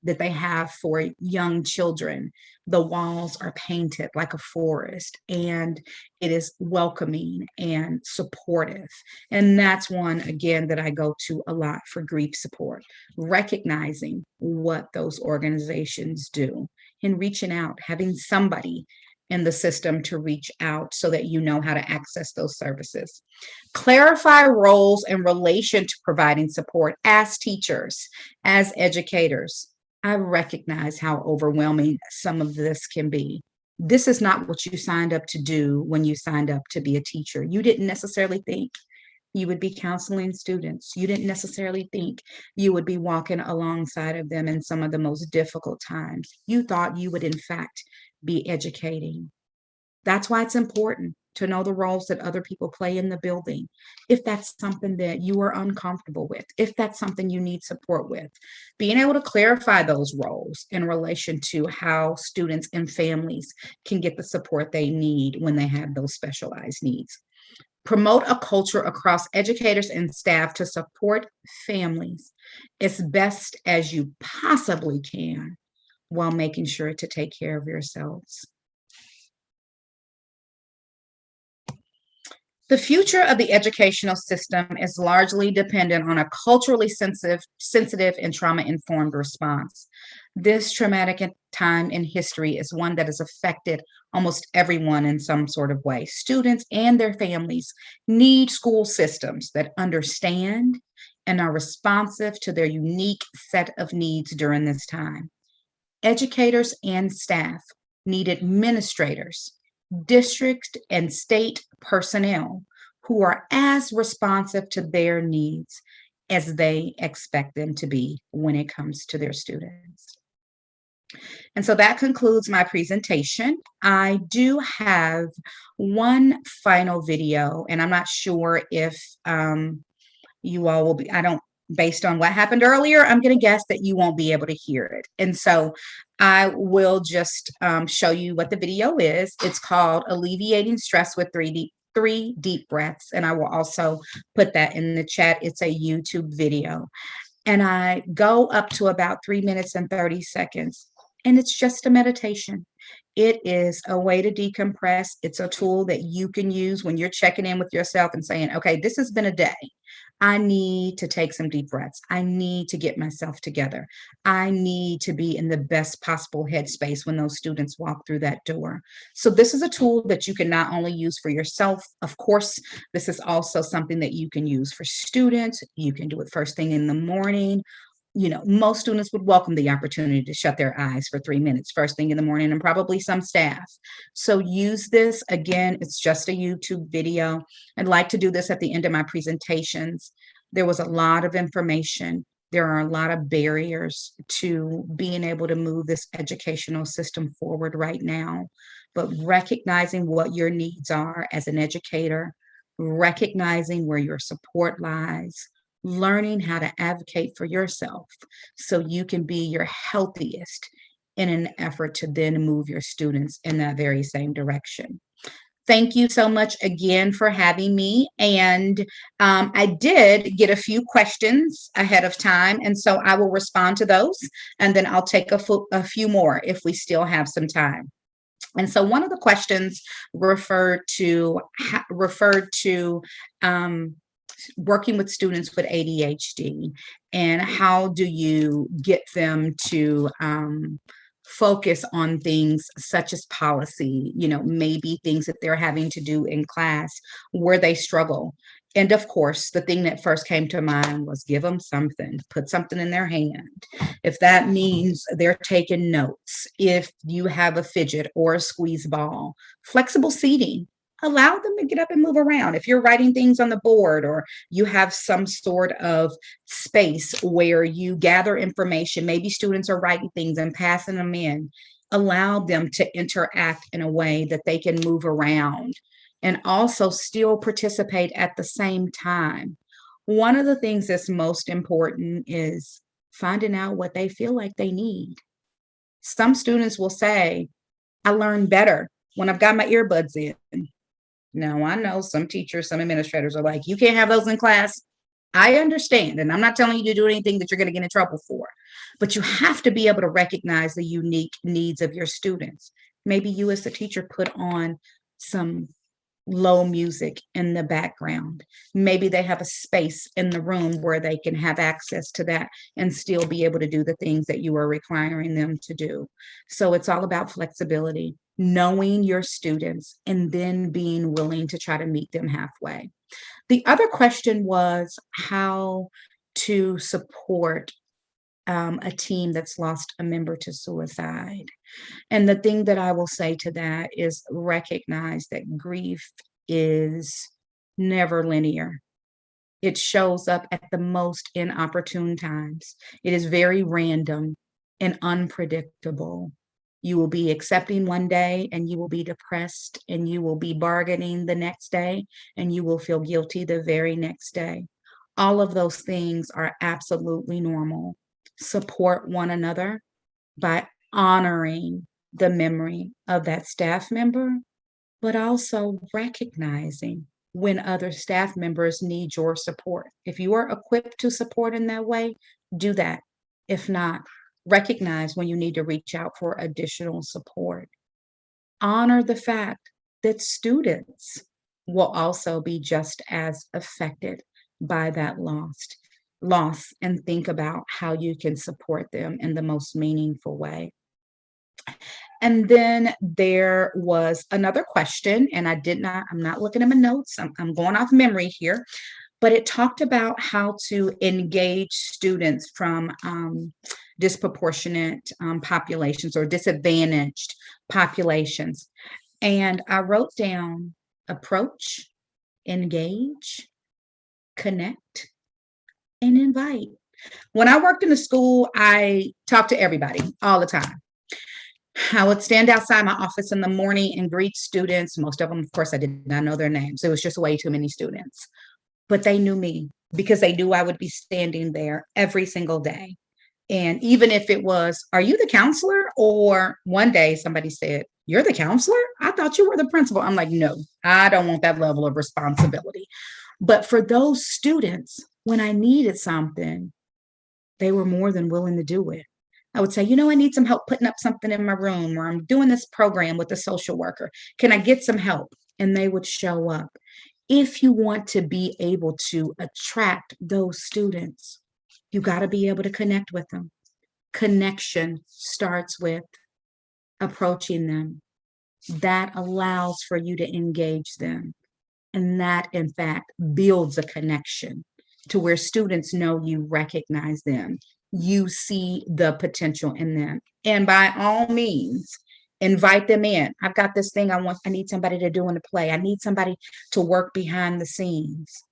that they have for young children. The walls are painted like a forest, and it is welcoming and supportive. And that's one, again, that I go to a lot for grief support, recognizing what those organizations do and reaching out, having somebody in the system to reach out so that you know how to access those services. Clarify roles in relation to providing support as teachers, as educators. I recognize how overwhelming some of this can be. This is not what you signed up to do when you signed up to be a teacher. You didn't necessarily think you would be counseling students. You didn't necessarily think you would be walking alongside of them in some of the most difficult times. You thought you would, in fact, be educating. That's why it's important to know the roles that other people play in the building. If that's something that you are uncomfortable with, if that's something you need support with, being able to clarify those roles in relation to how students and families can get the support they need when they have those specialized needs. Promote a culture across educators and staff to support families as best as you possibly can while making sure to take care of yourselves. The future of the educational system is largely dependent on a culturally sensitive and trauma-informed response. This traumatic time in history is one that has affected almost everyone in some sort of way. Students and their families need school systems that understand and are responsive to their unique set of needs during this time. Educators and staff need administrators, district and state personnel who are as responsive to their needs as they expect them to be when it comes to their students. And so that concludes my presentation. I do have one final video, and I'm not sure if you all will be, based on what happened earlier, I'm going to guess that you won't be able to hear it. And so I will just show you what the video is. It's called Alleviating Stress with Three Deep Breaths. And I will also put that in the chat. It's a YouTube video. And I go up to about 3 minutes and 30 seconds. And it's just a meditation. It is a way to decompress. It's a tool that you can use when you're checking in with yourself and saying, okay, this has been a day. I need to take some deep breaths. I need to get myself together. I need to be in the best possible headspace when those students walk through that door. So this is a tool that you can not only use for yourself. Of course, this is also something that you can use for students. You can do it first thing in the morning. You know, most students would welcome the opportunity to shut their eyes for 3 minutes first thing in the morning, and probably some staff. So use this. Again, it's just a YouTube video. I'd like to do this at the end of my presentations. There was a lot of information. There are a lot of barriers to being able to move this educational system forward right now, but recognizing what your needs are as an educator, recognizing where your support lies, learning how to advocate for yourself so you can be your healthiest in an effort to then move your students in that very same direction. Thank you so much again for having me. And I did get a few questions ahead of time, and so I will respond to those, and then I'll take a few more if we still have some time. And so one of the questions referred to working with students with ADHD, and how do you get them to focus on things such as policy, you know, maybe things that they're having to do in class where they struggle. And of course, the thing that first came to mind was give them something, put something in their hand. If that means they're taking notes, if you have a fidget or a squeeze ball, flexible seating, allow them to get up and move around. If you're writing things on the board, or you have some sort of space where you gather information, maybe students are writing things and passing them in, allow them to interact in a way that they can move around and also still participate at the same time. One of the things that's most important is finding out what they feel like they need. Some students will say, I learn better when I've got my earbuds in. Now, I know some teachers, some administrators are like, you can't have those in class. I understand. And I'm not telling you to do anything that you're going to get in trouble for. But you have to be able to recognize the unique needs of your students. Maybe you as the teacher put on some low music in the background. Maybe they have a space in the room where they can have access to that and still be able to do the things that you are requiring them to do. So it's all about flexibility, knowing your students, and then being willing to try to meet them halfway. The other question was how to support a team that's lost a member to suicide. And the thing that I will say to that is recognize that grief is never linear. It shows up at the most inopportune times. It is very random and unpredictable. You will be accepting one day and you will be depressed, and you will be bargaining the next day, and you will feel guilty the very next day. All of those things are absolutely normal. Support one another by honoring the memory of that staff member, but also recognizing when other staff members need your support. If you are equipped to support in that way, do that. If not, recognize when you need to reach out for additional support. Honor the fact that students will also be just as affected by that loss, and think about how you can support them in the most meaningful way. And then there was another question, and I'm not looking at my notes, I'm going off memory here, but it talked about how to engage students from disproportionate populations or disadvantaged populations. And I wrote down approach, engage, connect, and invite. When I worked in the school, I talked to everybody all the time. I would stand outside my office in the morning and greet students. Most of them, of course, I did not know their names. It was just way too many students. But they knew me because they knew I would be standing there every single day. And even if it was, are you the counselor? Or one day somebody said, you're the counselor? I thought you were the principal. I'm like, no, I don't want that level of responsibility. But for those students, when I needed something, they were more than willing to do it. I would say, I need some help putting up something in my room, or I'm doing this program with a social worker. Can I get some help? And they would show up. If you want to be able to attract those students, you got to be able to connect with them. Connection starts with approaching them. That allows for you to engage them. And that, in fact, builds a connection to where students know you recognize them. You see the potential in them. And by all means, invite them in. I've got this thing I need somebody to do in the play. I need somebody to work behind the scenes.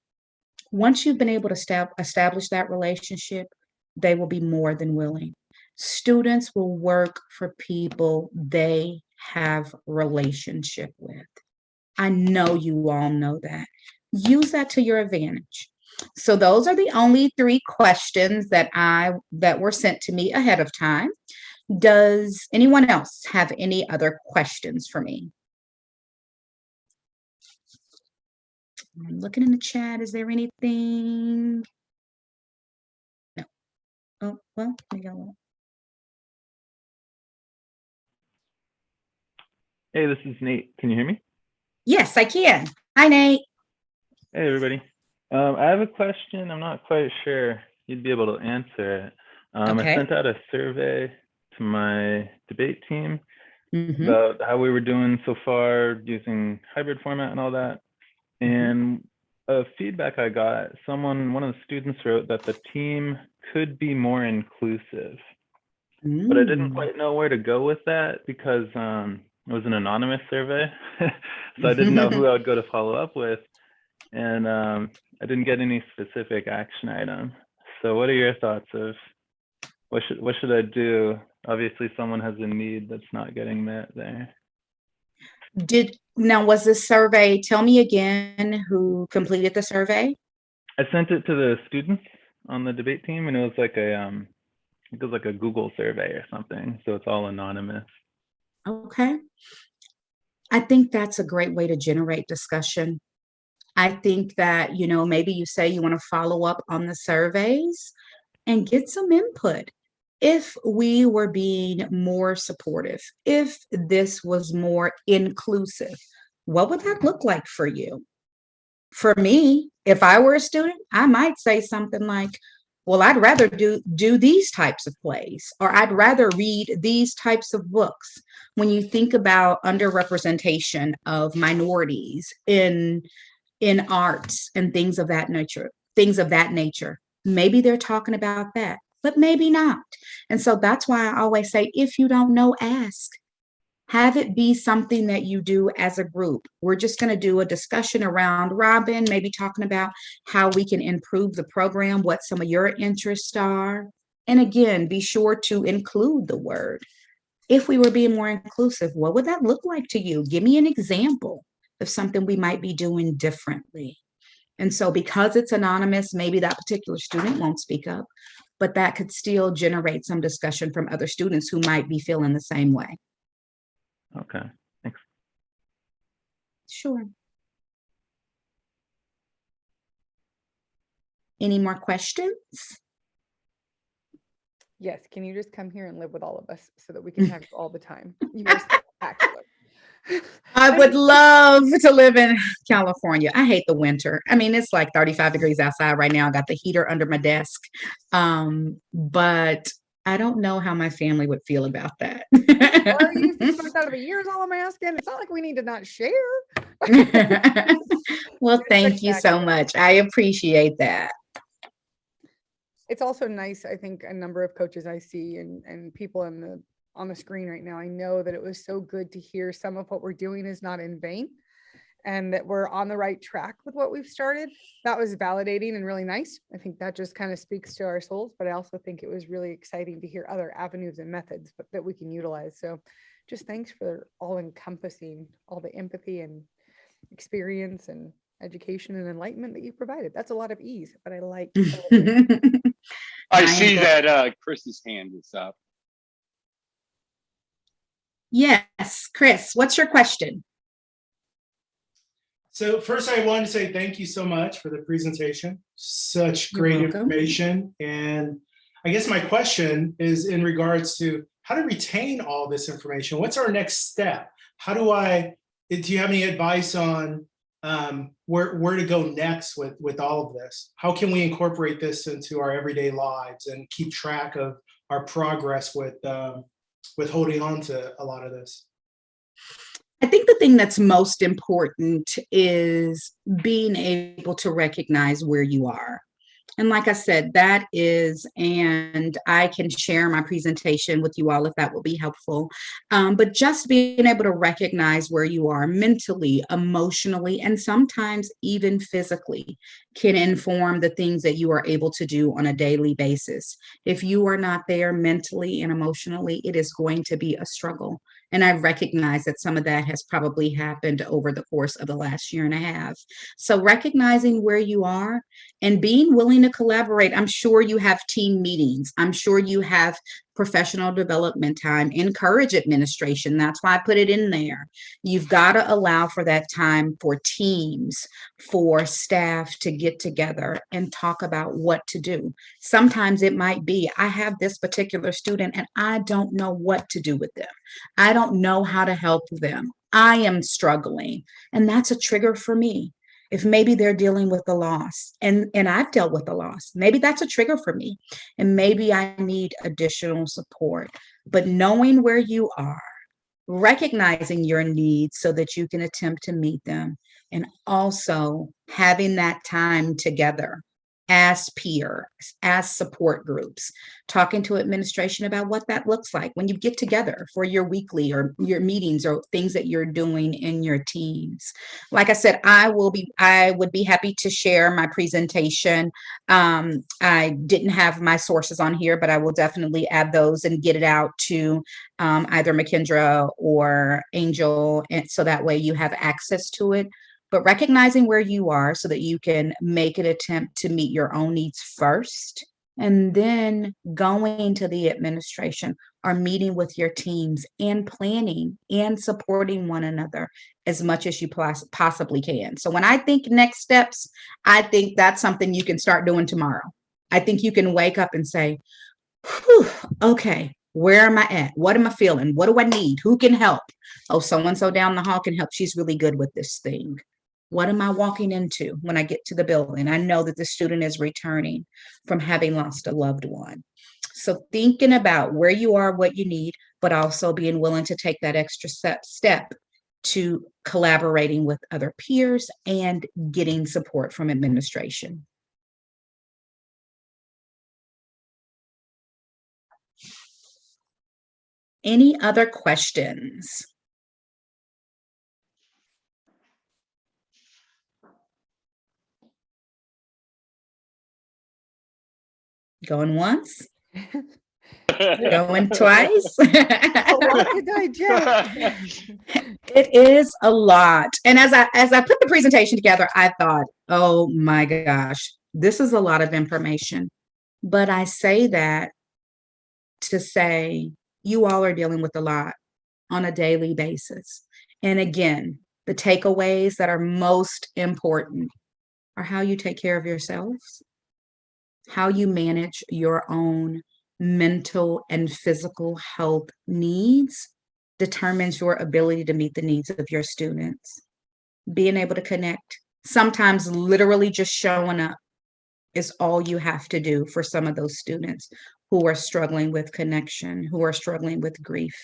Once you've been able to establish that relationship, they will be more than willing. Students will work for people they have relationship with. I know you all know that. Use that to your advantage. So those are the only 3 questions that were sent to me ahead of time. Does anyone else have any other questions for me? I'm looking in the chat. Is there anything? No. Oh, well, we go. Hey, this is Nate. Can you hear me? Yes, I can. Hi, Nate. Hey, everybody. I have a question. I'm not quite sure you'd be able to answer it. Okay. I sent out a survey to my debate team Mhm. about how we were doing so far using hybrid format and all that. And feedback I got, one of the students wrote that the team could be more inclusive. But I didn't quite know where to go with that because it was an anonymous survey. So I didn't know who I would go to follow up with. And I didn't get any specific action item. So what are your thoughts of what should I do? Obviously someone has a need that's not getting met there. Was this survey, tell me again who completed the survey? I sent it to the students on the debate team, and it was like a Google survey or something. So it's all anonymous. Okay. I think that's a great way to generate discussion. I think that, maybe you say you want to follow up on the surveys and get some input. if we were being more supportive, if this was more inclusive, what would that look like for you? For me, if I were a student, I might say something like, well, I'd rather do these types of plays, or I'd rather read these types of books. When you think about underrepresentation of minorities in arts and things of that nature, maybe they're talking about that, but maybe not. And so that's why I always say, if you don't know, ask. Have it be something that you do as a group. We're just going to do a discussion around Robin, maybe talking about how we can improve the program, what some of your interests are. And again, be sure to include the word. If we were being more inclusive, what would that look like to you? Give me an example of something we might be doing differently. And so because it's anonymous, maybe that particular student won't speak up, but that could still generate some discussion from other students who might be feeling the same way. Okay, thanks. Sure. Any more questions? Yes, can you just come here and live with all of us so that we can have you all the time? You are spectacular. I would love to live in California. I hate the winter. I mean, it's like 35 degrees outside right now. I got the heater under my desk. But I don't know how my family would feel about that. Or you 6 months out of the year is all I'm asking. It's not like we need to not share. Well, thank you so much. I appreciate that. It's also nice, I think a number of coaches I see and people on the screen right now, I know that it was so good to hear some of what we're doing is not in vain and that we're on the right track with what we've started. That was validating and really nice. I think that just kind of speaks to our souls, but I also think it was really exciting to hear other avenues and methods that we can utilize. So just thanks for all encompassing all the empathy and experience and education and enlightenment that you provided. That's a lot of ease, but I like. I see that Chris's hand is up. Yes, Chris, what's your question? So first I wanted to say thank you so much for the presentation. Such great information. And I guess my question is in regards to how to retain all this information. What's our next step? Do you have any advice on where to go next with all of this? How can we incorporate this into our everyday lives and keep track of our progress with holding on to a lot of this? I think the thing that's most important is being able to recognize where you are. And like I said, that is, and I can share my presentation with you all if that will be helpful. But just being able to recognize where you are mentally, emotionally, and sometimes even physically can inform the things that you are able to do on a daily basis. If you are not there mentally and emotionally, it is going to be a struggle. And I recognize that some of that has probably happened over the course of the last year and a half. So recognizing where you are and being willing to collaborate. I'm sure you have team meetings. I'm sure you have professional development time. Encourage administration. That's why I put it in there. You've got to allow for that time for teams, for staff to get together and talk about what to do. Sometimes it might be, I have this particular student and I don't know what to do with them. I don't know how to help them. I am struggling. And that's a trigger for me. If maybe they're dealing with a loss and I've dealt with a loss, maybe that's a trigger for me. And maybe I need additional support. But knowing where you are, recognizing your needs so that you can attempt to meet them, and also having that time together as peers, as support groups, talking to administration about what that looks like when you get together for your weekly or your meetings or things that you're doing in your teams. Like I said, I would be happy to share my presentation. I didn't have my sources on here, but I will definitely add those and get it out to either McKendra or Angel, and so that way you have access to it. But recognizing where you are so that you can make an attempt to meet your own needs first, and then going to the administration or meeting with your teams and planning and supporting one another as much as you possibly can. So when I think next steps, I think that's something you can start doing tomorrow. I think you can wake up and say, Whew, okay, where am I at? What am I feeling? What do I need? Who can help? Oh, so-and-so down the hall can help. She's really good with this thing. What am I walking into when I get to the building? I know that the student is returning from having lost a loved one. So thinking about where you are, what you need, but also being willing to take that extra step to collaborating with other peers and getting support from administration. Any other questions? Going once? Going twice? A lot to digest. It is a lot. And as I put the presentation together, I thought, oh my gosh, this is a lot of information. But I say that to say you all are dealing with a lot on a daily basis. And again, the takeaways that are most important are how you take care of yourselves, how you manage your own mental and physical health needs determines your ability to meet the needs of your students. Being able to connect, sometimes literally just showing up is all you have to do for some of those students who are struggling with connection, who are struggling with grief.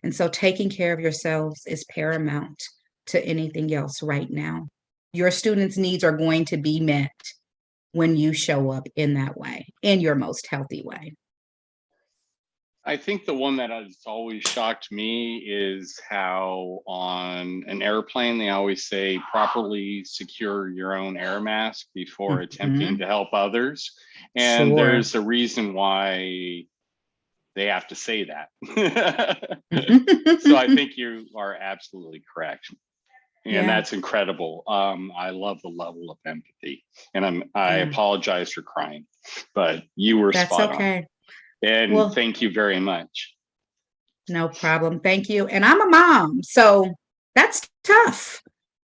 And so taking care of yourselves is paramount to anything else right now. Your students' needs are going to be met when you show up in that way, in your most healthy way. I think the one that has always shocked me is how on an airplane, they always say properly secure your own air mask before attempting to help others. And there's a reason why they have to say that. So I think you are absolutely correct. And that's incredible. I love the level of empathy, and I apologize for crying, but you were spot on. And thank you very much. No problem. Thank you. And I'm a mom, so that's tough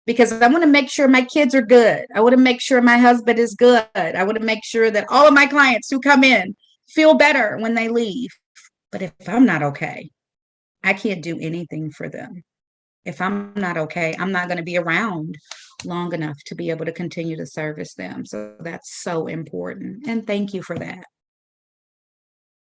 because I want to make sure my kids are good. I want to make sure my husband is good. I want to make sure that all of my clients who come in feel better when they leave. But if I'm not okay, I can't do anything for them. If I'm not okay, I'm not going to be around long enough to be able to continue to service them. So that's so important. And thank you for that.